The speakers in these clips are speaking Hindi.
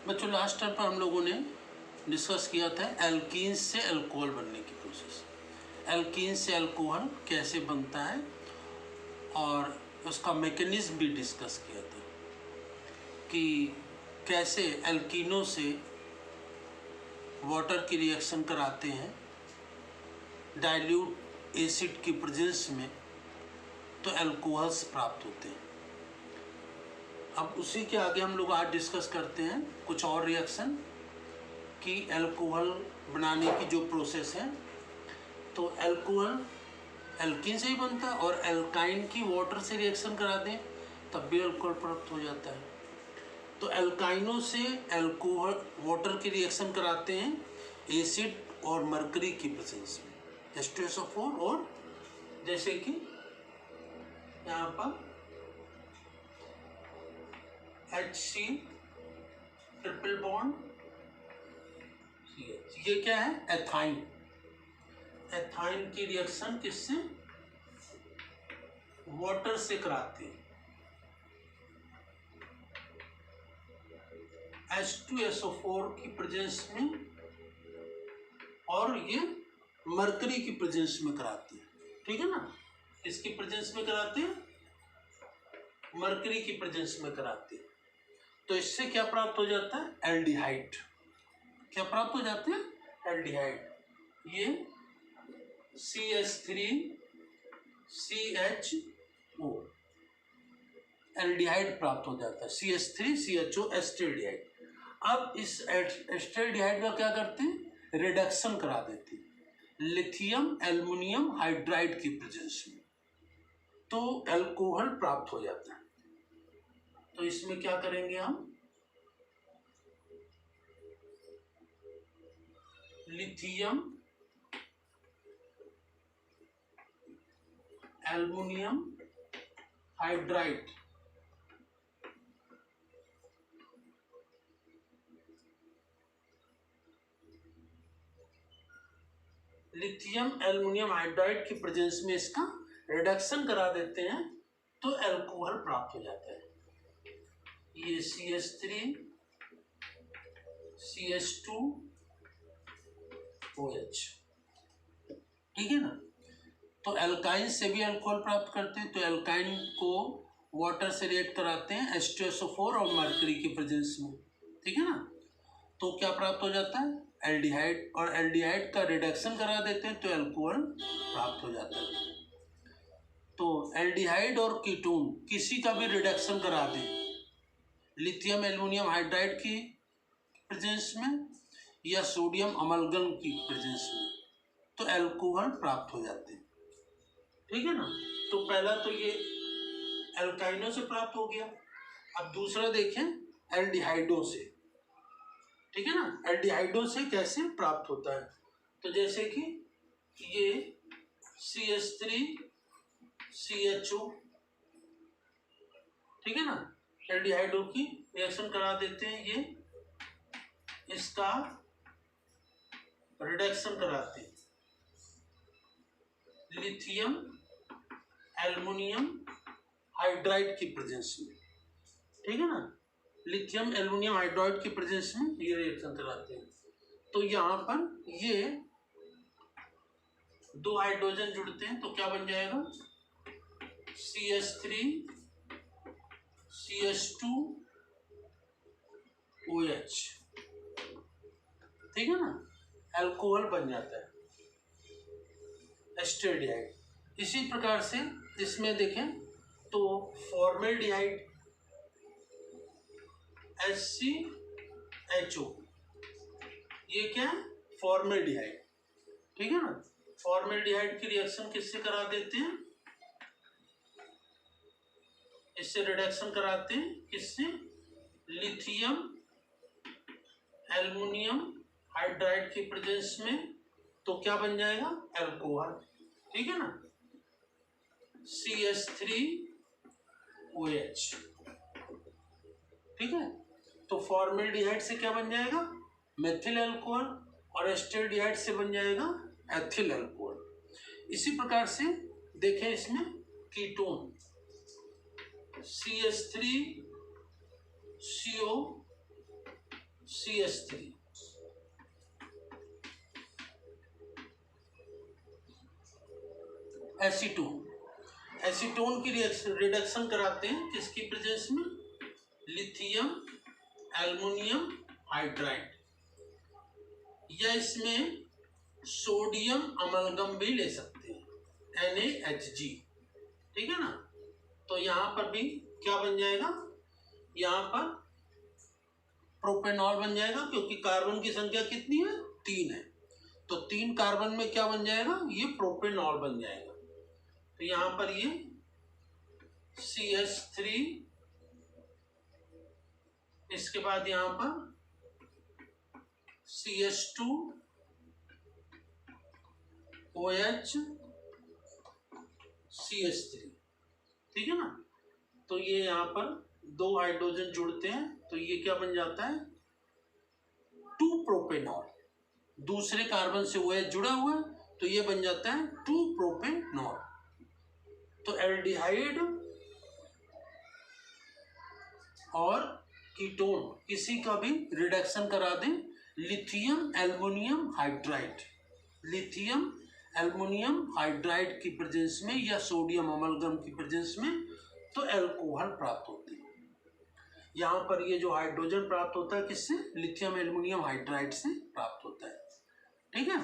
बच्चों लास्ट टाइम पर हम लोगों ने डिस्कस किया था एल्कीन से अल्कोहल बनने की प्रोसेस। एल्कीन से अल्कोहल कैसे बनता है और उसका मैकेनिज्म भी डिस्कस किया था कि कैसे एल्कीनों से वाटर की रिएक्शन कराते हैं डाइल्यूट एसिड की प्रेजेंस में, तो अल्कोहल्स प्राप्त होते हैं। अब उसी के आगे हम लोग आज डिस्कस करते हैं कुछ और रिएक्शन कि अल्कोहल बनाने की जो प्रोसेस है। तो अल्कोहल एल्कीन से ही बनता है और एल्काइन की वाटर से रिएक्शन करा दें तब भी अल्कोहल प्राप्त हो जाता है। तो एल्काइनों से अल्कोहल वाटर की रिएक्शन कराते हैं एसिड और मरकरी की प्रेजेंस में, H2SO4 और जैसे कि यहाँ पर HC ट्रिपल बॉन्ड, ये क्या है एथाइन। एथाइन की रिएक्शन किससे? वाटर से कराते हैं। H2SO4 की प्रेजेंस में और ये मरकरी की प्रेजेंस में कराते हैं, ठीक है ना। इसकी प्रेजेंस में कराते हैं, मरकरी की प्रेजेंस में कराते हैं। तो इससे क्या प्राप्त हो जाता है? एल्डिहाइड। क्या प्राप्त हो जाते हैं? एल्डिहाइड। ये CH3CHO एल्डिहाइड प्राप्त हो जाता है। CH3CHO एस्टरेडिहाइड। अब इस एस्टरेडिहाइड का क्या करते हैं? रिडक्शन करा देते हैं लिथियम एल्युमिनियम हाइड्राइड की प्रेजेंस में, तो अल्कोहल प्राप्त हो जाता है। तो इसमें क्या करेंगे हम? Lithium aluminium hydride lithium aluminium hydride की प्रेजेंस में इसका रिडक्शन करा देते हैं तो अल्कोहल प्राप्त हो जाता है। ये CH3CH2OH, ठीक है ना। तो एल्काइन से भी अल्कोहल प्राप्त करते हैं, तो एल्काइन को वाटर से रिएक्ट कराते हैं H2SO4 और मरकरी की प्रेजेंस में, ठीक है ना। तो क्या प्राप्त हो जाता है? एल्डिहाइड, और एल्डिहाइड का रिडक्शन करा देते हैं तो अल्कोहल प्राप्त हो जाता है। तो एल्डिहाइड और कीटोन किसी का भी रिडक्शन करा दें लिथियम एल्युमिनियम हाइड्राइड की प्रेजेंस में या सोडियम अमलगम की प्रेजेंस में, तो अल्कोहल प्राप्त हो जाते हैं, ठीक है ना। तो पहला तो ये एल्काइनों से प्राप्त हो गया। अब दूसरा देखें एल्डिहाइडों से, ठीक है ना। एल्डिहाइडों से कैसे प्राप्त होता है? तो जैसे कि ये CH3CHO, ठीक है ना, एल्डिहाइडों की रिएक्शन करा देते हैं, ये इसका रिडक्शन कराते हैं लिथियम एल्युमिनियम हाइड्राइड की प्रेजेंस में, ठीक है ना। लिथियम एल्युमिनियम हाइड्राइड की प्रेजेंस में ये रिएक्शन कराते हैं। तो यहाँ पर ये दो हाइड्रोजन जुड़ते हैं तो क्या बन जाएगा? CH3CH2OH, ठीक है ना, अल्कोहल बन जाता है एस्टरेडिहाइड। इसी प्रकार से इसमें देखें तो फॉर्मेल्डिहाइड HCHO, ये क्या है? फॉर्मेल्डिहाइड, ठीक है ना। फॉर्मेल्डिहाइड की रिएक्शन किससे करा देते हैं? इससे रिडक्शन कराते हैं किससे? लिथियम एल्युमिनियम हाइड्राइड की प्रेजेंस में, तो क्या बन जाएगा? अल्कोहल, ठीक है ना, CH3OH, ठीक है। तो फॉर्मेल्डिहाइड से क्या बन जाएगा? मेथिल अल्कोहल, और एस्टरेडिहाइड से बन जाएगा एथिल अल्कोहल। इसी प्रकार से देखें इसमें कीटोन CH3CO CH3, एसीटोन की रिडक्शन कराते हैं किसकी प्रेजेंस में, लिथियम एल्युमिनियम हाइड्राइड, या इसमें सोडियम अमलगम भी ले सकते हैं, NaHG, ठीक है ना। तो यहां पर भी क्या बन जाएगा, यहां पर प्रोपेनॉल बन जाएगा, क्योंकि कार्बन की संख्या कितनी है, 3 है, तो 3 कार्बन में क्या बन जाएगा, ये प्रोपेनॉल बन जाएगा। तो यहां पर ये CH3, इसके बाद यहां पर CH2 OH CH3, ठीक है ना। तो ये यहां पर 2 हाइड्रोजन जुड़ते हैं, तो ये क्या बन जाता है, 2 प्रोपेनॉल, दूसरे कार्बन से OH जुड़ा हुआ है, तो ये बन जाता है 2 प्रोपेनॉल। तो एल्डिहाइड और कीटोन किसी का भी रिडक्शन करा दें lithium aluminium hydride, lithium aluminium hydride की प्रेजेंस में या सोडियम अमलगम की प्रेजेंस में, तो अल्कोहल प्राप्त होती है। यहाँ पर ये जो हाइड्रोजन प्राप्त होता है किससे, लिथियम एल्युमिनियम हाइड्राइड से प्राप्त होता है, ठीक है।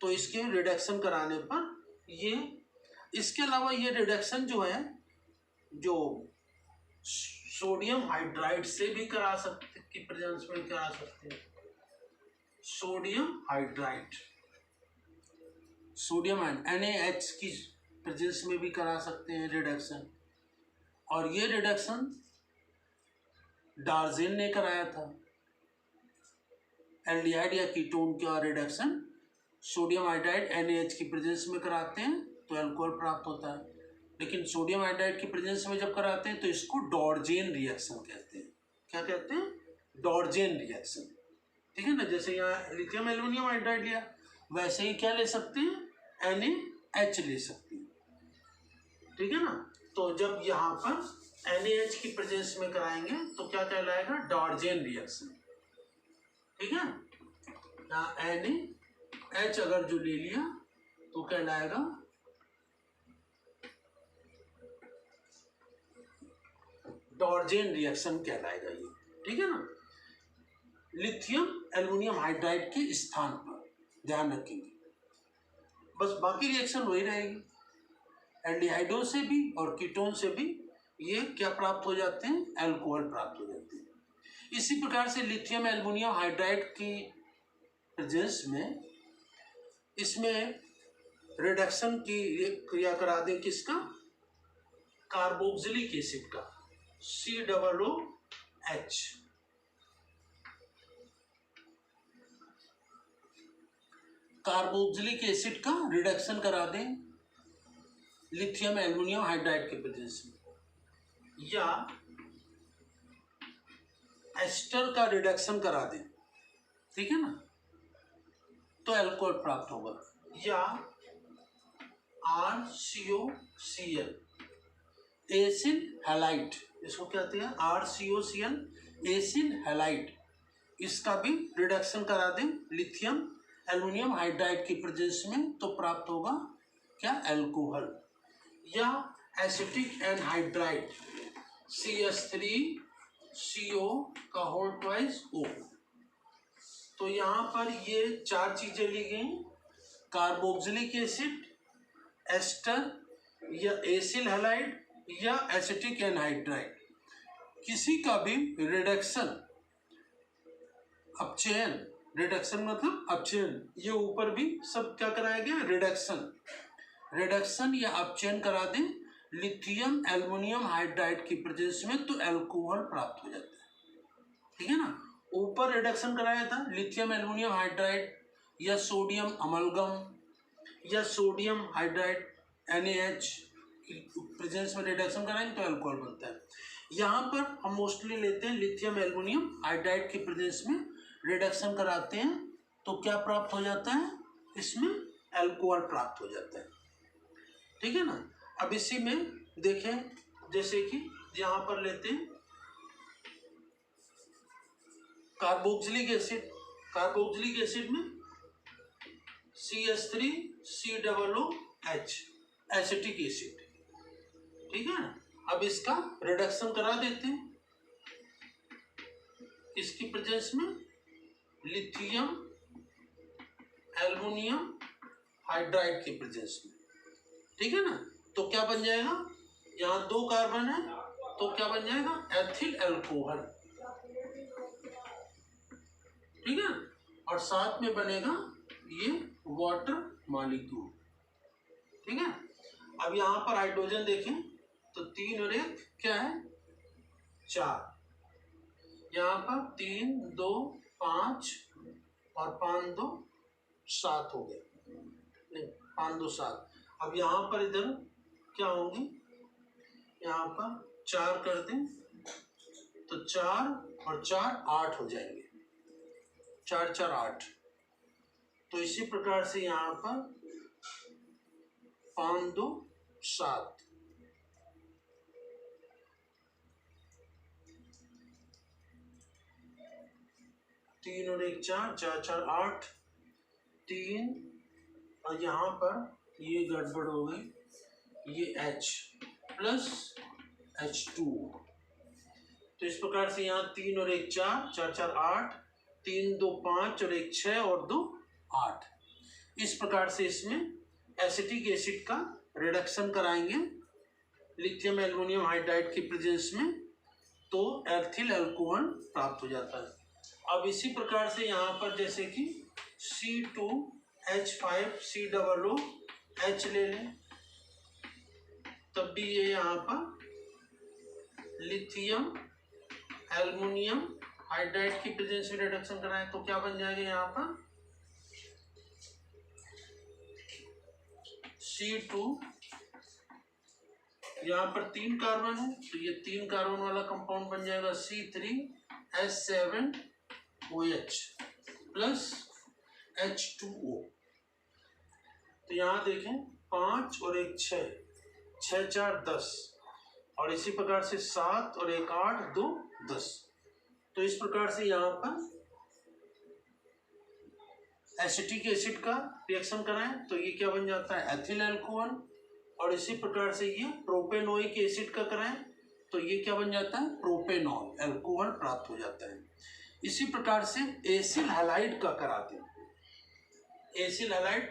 तो इसके रिडक्शन कराने पर ये, इसके अलावा ये रिडक्शन जो है, जो सोडियम हाइड्राइड से भी करा सकते, की प्रेजेंस में करा सकते हैं, सोडियम हाइड्राइड, सोडियम NaH की प्रेजेंस में भी करा सकते हैं रिडक्शन। और ये रिडक्शन डार्जेन ने कराया था, एल्डिहाइड या कीटोन का रिडक्शन सोडियम हाइड्राइड NaH की प्रेजेंस में कराते हैं तो अल्कोहल प्राप्त होता है, लेकिन सोडियम हाइड्राइड की प्रेजेंस में जब कराते हैं तो इसको डॉर्जेन रिएक्शन कहते हैं। क्या कहते हैं, डॉर्जेन रिएक्शन, ठीक है ना। जैसे यहाँ लिथियम एल्युमिनियम हाइड्राइड लिया, वैसे ही क्या ले सकते हैं, NaH ले सकते हैं, ठीक है ना। तो जब यहाँ पर NaH की प्रेजेंस में कराएंगे तो क्या कहलाएगा, डॉर्जेन रिएक्शन, ठीक है। यहाँ NaH अगर जो ले लिया तो कहलाएगा डॉर्जेन रिएक्शन कहलाएगा ये, ठीक है ना। लिथियम एल्युमिनियम हाइड्राइड के स्थान पर ध्यान रखेंगे, बस बाकी रिएक्शन वही रहेगी, एल्डिहाइडों से भी और कीटोन से भी ये क्या प्राप्त हो जाते हैं, अल्कोहल प्राप्त हो जाते हैं। इसी प्रकार से लिथियम एल्युमिनियम हाइड्राइड की प्रेजेंस में इसमें रिडक्शन की क्रिया करा दें किसका, कार्बोक्सिलिक एसिड का, COOH, कार्बोक्सिलिक एसिड का रिडक्शन करा दें लिथियम एल्युमिनियम हाइड्राइड के प्रेजेंस में, या एस्टर का रिडक्शन करा दें, ठीक है ना, तो अल्कोहल प्राप्त होगा, या RCOCl एसिल हैलाइड, इसको कहते हैं RCOCl एसिल हैलाइड, इसका भी रिडक्शन करा दें लिथियम एल्युमिनियम हाइड्राइड की प्रेजेंस में तो प्राप्त होगा क्या, अल्कोहल। या एसिटिक एनहाइड्राइड CH3CO का होल ट्वाइस O, तो यहाँ पर ये 4 चीजें ली गई, कार्बोक्सिलिक एसिड, एस्टर या एसिल हैलाइड या एसिटिक एनहाइड्राइड, किसी का भी रिडक्शन, अपचयन, रिडक्शन मतलब अपचयन, ये ऊपर भी सब क्या कराया गया, रिडक्शन या अपचयन करा दें लिथियम एल्युमिनियम हाइड्राइड की प्रेजेंस में तो अल्कोहल प्राप्त हो जाता है, ठीक है ना। ऊपर रिडक्शन कराया था लिथियम एल्युमिनियम हाइड्राइड या सोडियम अमलगम या सोडियम हाइड्राइड NaH की प्रेजेंस में रिडक्शन कराएंगे तो अल्कोहल बनता है। यहाँ पर हम मोस्टली लेते हैं लिथियम एल्युमिनियम हाइड्राइड की प्रेजेंस में रिडक्शन कराते हैं तो क्या प्राप्त हो जाता है, इसमें अल्कोहल प्राप्त हो जाता है, ठीक है ना। अब इसी में देखें, जैसे कि यहाँ पर लेते हैं कार्बोक्सिलिक एसिड में CH3COOH एसिटिक एसिड, ठीक है ना। अब इसका रिडक्शन करा देते हैं इसकी प्रेजेंस में लिथियम एल्युमिनियम हाइड्राइड के प्रेजेंस में, ठीक है ना। तो क्या बन जाएगा, यहाँ 2 कार्बन है तो क्या बन जाएगा, एथिल अल्कोहल, ठीक है। और साथ में बनेगा ये वाटर मॉलिक्यूल, ठीक है। अब यहाँ पर हाइड्रोजन देखें तो 3 और 1 क्या है, 4। यहाँ पर 3 2 5 और 5 2 7 हो गए, नहीं 5 2 7। अब यहाँ पर इधर क्या होंगे, यहाँ पर 4 कर दें तो 4 और 4 8 हो जाएंगे, 4 4 8। तो इसी प्रकार से यहाँ पर 5 2 7, 3 और 1 4, 4 4 8, 3 और यहाँ पर ये गड़बड़ हो गई, ये H प्लस H2। तो इस प्रकार से यहाँ 3 और 1 4, 4 4 8, 3 2 5 और 1 6 और 2 8। इस प्रकार से इसमें एसिटिक एसिड का रिडक्शन कराएंगे लिथियम एल्युमिनियम हाइड्राइड की प्रेजेंस में, तो एथिल अल्कोहल प्राप्त हो जाता है। अब इसी प्रकार से यहाँ पर जैसे कि C2H5COOH ले लें, तब भी ये यहाँ पर लिथियम एल्युमिनियम हाइड्राइड की प्रेजेंस में रिडक्शन कराएं तो क्या बन जाएगा, यहाँ पर C2, यहाँ पर 3 कार्बन है तो ये 3 कार्बन वाला कंपाउंड बन जाएगा C3H7OH प्लस H2O। तो यहाँ देखें 5 और 1 6, 6 4 10 और इसी प्रकार से 7 और 1 8 2 10। तो इस प्रकार से यहाँ पर एसिटिक एसिड का रिएक्शन कराएं तो ये क्या बन जाता है, एथिल अल्कोहल। और इसी प्रकार से ये प्रोपेनोइक एसिड का कराएं तो ये क्या बन जाता है, प्रोपेनॉल अल्कोहल प्राप्त हो जाता है। इसी प्रकार से एसिल हैलाइड का कराते हैं, एसिल हैलाइड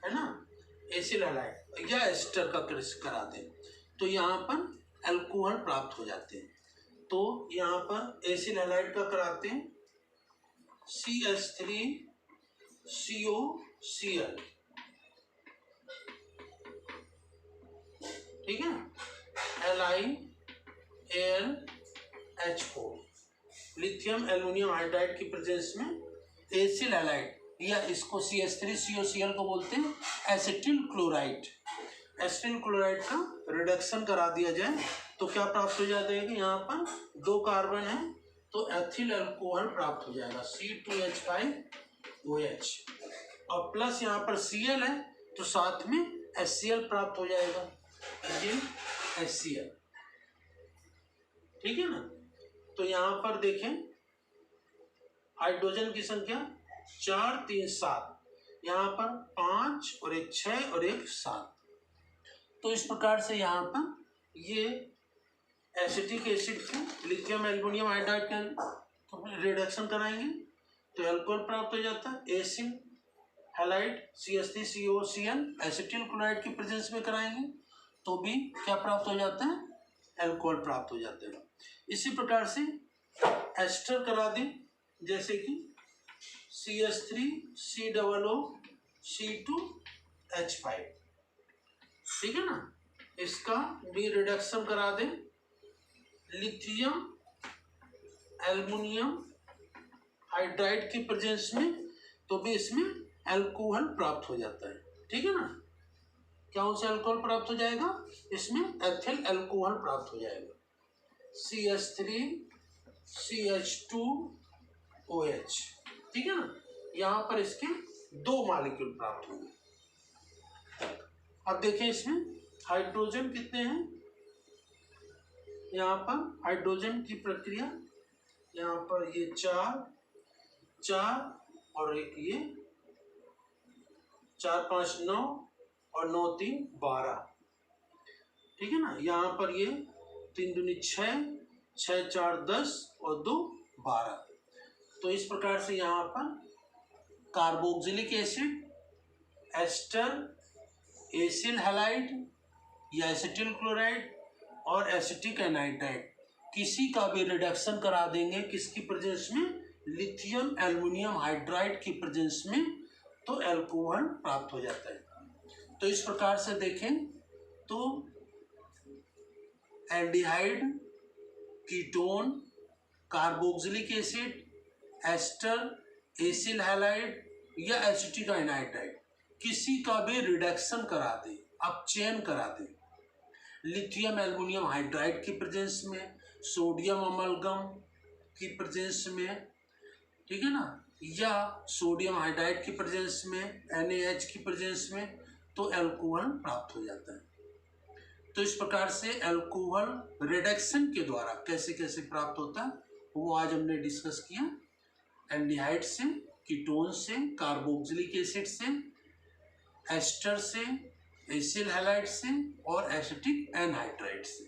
है ना, एसिल हैलाइड या एस्टर का करा दें तो यहाँ पर अल्कोहल प्राप्त हो जाते हैं। तो यहाँ पर एसिल हैलाइड का कराते हैं CH3COCl, ठीक है, LiAlH4 लिथियम एल्युमिनियम हाइड्राइड की प्रेजेंस में एसिल हैलाइड या इसको CH3COCl को बोलते हैं एसिटिल क्लोराइड। एसिटिल क्लोराइड का रिडक्शन करा दिया जाए तो क्या प्राप्त हो जाता है कि यहाँ पर 2 कार्बन है तो एथिल अल्कोहल प्राप्त हो जाएगा C2H5OH और प्लस यहाँ पर Cl है तो साथ में HCl प्राप्त हो जाएगा, ये HCl, ठीक है ना। तो यहाँ पर देखें हाइड्रोजन की संख्या 4 3 7, यहाँ पर 5 और 1 6 और 1 7। तो इस प्रकार से यहाँ पर ये एसिटिक एसिड से लिथियम एल्युमिनियम हाइड्राइड का रिडक्शन कराएंगे तो अल्कोहल प्राप्त हो जाता है। Acyl halide CH3COCl acetyl chloride की प्रेजेंस में कराएंगे तो भी क्या प्राप्त हो जाता है, अल्कोहल प्राप्त हो जाता है। इसी प्रकार से एस्टर करा दें जैसे कि CH3COOC2H5, ठीक है ना, इसका भी रिडक्शन करा दें लिथियम एल्युमिनियम हाइड्राइड की प्रेजेंस में तो भी इसमें अल्कोहल प्राप्त हो जाता है, ठीक है ना। क्या उनसे अल्कोहल प्राप्त हो जाएगा, इसमें एथिल अल्कोहल प्राप्त हो जाएगा CH3CH2OH, ठीक है ना। यहाँ पर इसके 2 मॉलिक्यूल प्राप्त होंगे। अब देखें इसमें हाइड्रोजन कितने हैं, यहाँ पर हाइड्रोजन की प्रक्रिया यहाँ पर ये 4 और एक ये 4 5 9 और 9 3 12, ठीक है ना। यहाँ पर ये 3 दूनी 6, 6 4 10 और 2 12। तो इस प्रकार से यहाँ पर carboxylic acid, ester, acyl halide या एसिटिल क्लोराइड और एसिटिक एनाइड्राइड किसी का भी रिडक्शन करा देंगे किसकी प्रेजेंस में, लिथियम एल्युमिनियम हाइड्राइड की प्रेजेंस में, तो एल्कोहल प्राप्त हो जाता है। तो इस प्रकार से देखें तो aldehyde, ketone, carboxylic acid, ester, acyl halide या एसिटिक एनाइड्राइड किसी का भी रिडक्शन करा दे, अपचयन करा दे लिथियम एल्युमिनियम हाइड्राइड की प्रेजेंस में, सोडियम अमलगम की प्रेजेंस में, ठीक है ना, या सोडियम हाइड्राइड की प्रेजेंस में, NaH की प्रेजेंस में, तो एल्कोहल प्राप्त हो जाता है। तो इस प्रकार से एल्कोहल रिडक्शन के द्वारा कैसे कैसे प्राप्त होता है वो आज हमने डिस्कस किया। एल्डिहाइड से, कीटोन से, कार्बोक्सिलिक एसिड से, एस्टर से, एसिल हैलाइड से और एसिटिक एनहाइड्राइड से।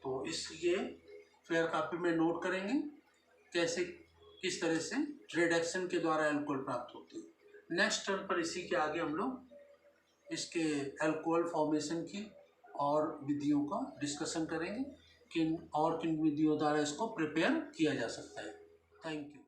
तो इसलिए फेयर कॉपी में नोट करेंगे कैसे किस तरह से रिडक्शन के द्वारा अल्कोहल प्राप्त होती है। नेक्स्ट टर्म पर इसी के आगे हम लोग इसके अल्कोहल फॉर्मेशन की और विधियों का डिस्कशन करेंगे, किन विधियों द्वारा इसको प्रिपेयर किया जा सकता है। Thank you.